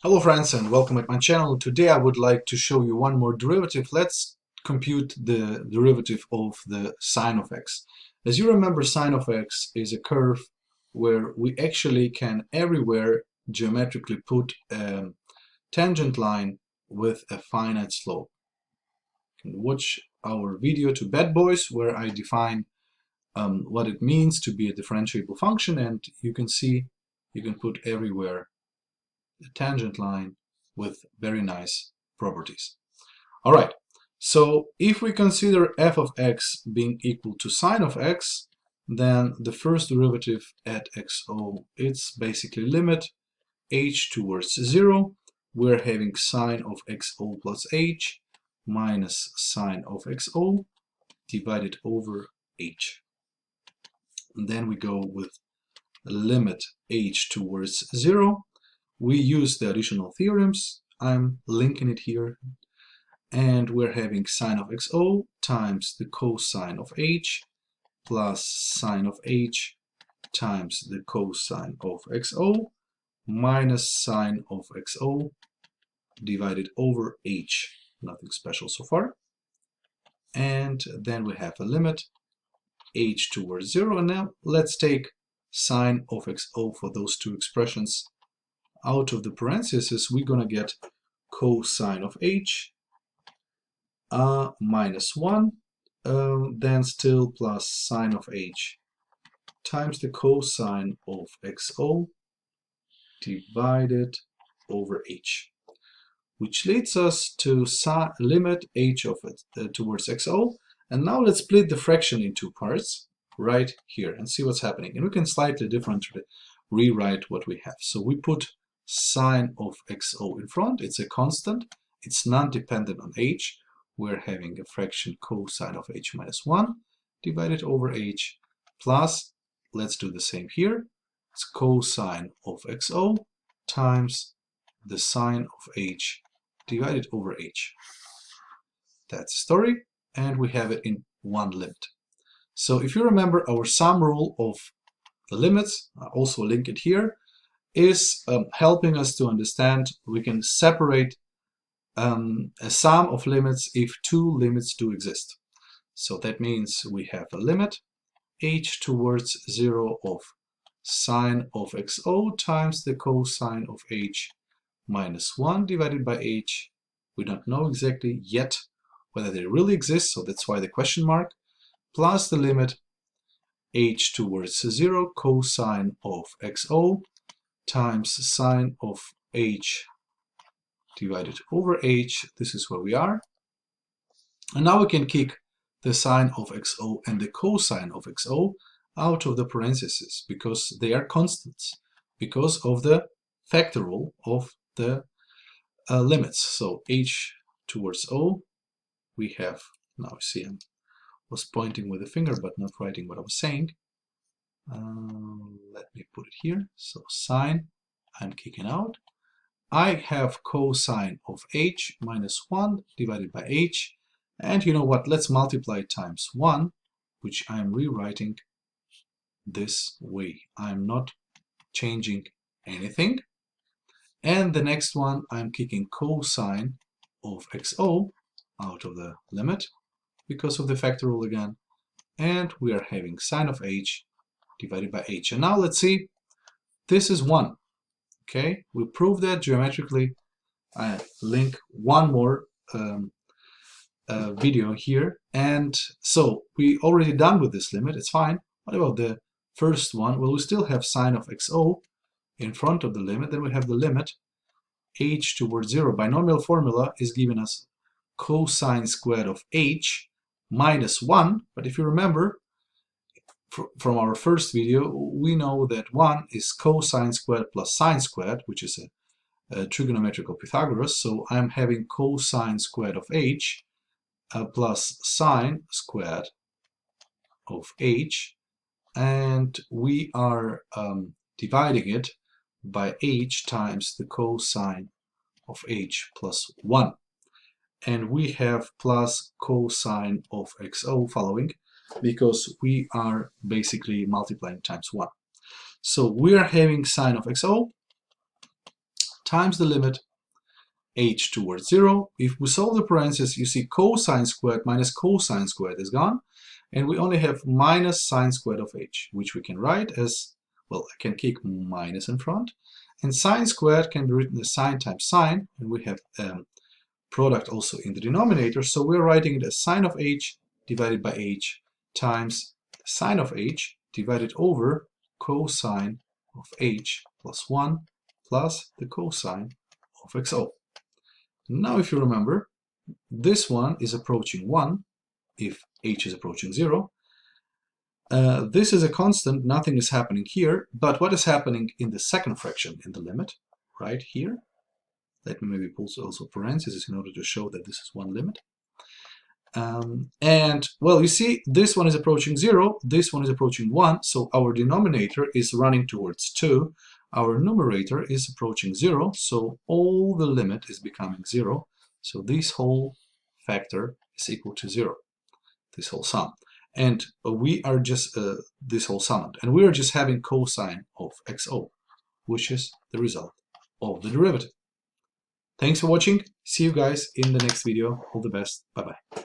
Hello friends and welcome at my channel. Today I would like to show you one more derivative. Let's compute the derivative of the sine of x. As you remember, sine of x is a curve where we actually can everywhere geometrically put a tangent line with a finite slope. You can watch our video to Bad Boys where I define what it means to be a differentiable function, and you can see you can put everywhere a tangent line with very nice properties. All right, so if we consider f of x being equal to sine of x, then the first derivative at xo, it's basically limit h towards 0. We're having sine of xo plus h minus sine of xo divided over h. And then we go with limit h towards 0. We use the additional theorems. I'm linking it here. And we're having sine of xo times the cosine of h plus sine of h times the cosine of xo minus sine of xo divided over h. Nothing special so far. And then we have a limit h towards 0. And now let's take sine of xo for those two expressions out of the parentheses. We're going to get cosine of h minus 1, then still plus sine of h times the cosine of xo divided over h, which leads us to limit h of it towards xo. And now let's split the fraction in two parts right here and see what's happening. And we can slightly differently rewrite what we have. So we put sine of xo in front. It's a constant. It's non-dependent on h. We're having a fraction cosine of h minus 1 divided over h plus, let's do the same here, it's cosine of xo times the sine of h divided over h. That's the story, and we have it in one limit. So if you remember our sum rule of the limits, I also link it here, is helping us to understand we can separate a sum of limits if two limits do exist. So that means we have a limit h towards 0 of sine of xo times the cosine of h minus 1 divided by h. We don't know exactly yet whether they really exist, so that's why the question mark, plus the limit h towards 0 cosine of xo times sine of h divided over h. This is where we are. And now we can kick the sine of xo and the cosine of xo out of the parentheses because they are constants, because of the factorial of the limits. So h towards o, we have, now you see I was pointing with a finger but not writing what I was saying. Let me put it here. So sine, I'm kicking out. I have cosine of h minus 1 divided by h. And you know what? Let's multiply it times 1, which I'm rewriting this way. I'm not changing anything. And the next one, I'm kicking cosine of xo out of the limit because of the factorial again. And we are having sine of h divided by h. And now let's see, this is 1. Okay, we prove that geometrically. I link one more video here. And so we already done with this limit, it's fine. What about the first one? Well, we still have sine of xo in front of the limit. Then we have the limit h towards 0. Binomial formula is giving us cosine squared of h minus 1. But if you remember, from our first video, we know that 1 is cosine squared plus sine squared, which is a trigonometrical Pythagoras. So I'm having cosine squared of h plus sine squared of h, and we are dividing it by h times the cosine of h plus 1. And we have plus cosine of xo following, because we are basically multiplying times 1. So we are having sine of xo times the limit h towards 0. If we solve the parentheses, you see cosine squared minus cosine squared is gone, and we only have minus sine squared of h, which we can write as, well, I can kick minus in front, and sine squared can be written as sine times sine, and we have product also in the denominator, so we're writing it as sine of h divided by h times the sine of h divided over cosine of h plus 1 plus the cosine of xo. Now if you remember, this one is approaching 1 if h is approaching 0. This is a constant, nothing is happening here, but what is happening in the second fraction in the limit, right here? Let me maybe put also parentheses in order to show that this is one limit. And, well, you see, this one is approaching 0, this one is approaching 1, so our denominator is running towards 2. Our numerator is approaching 0, so all the limit is becoming 0. So this whole factor is equal to 0, this whole sum. And we are just, this whole sum, and we are just having cosine of xo, which is the result of the derivative. Thanks for watching. See you guys in the next video. All the best. Bye-bye.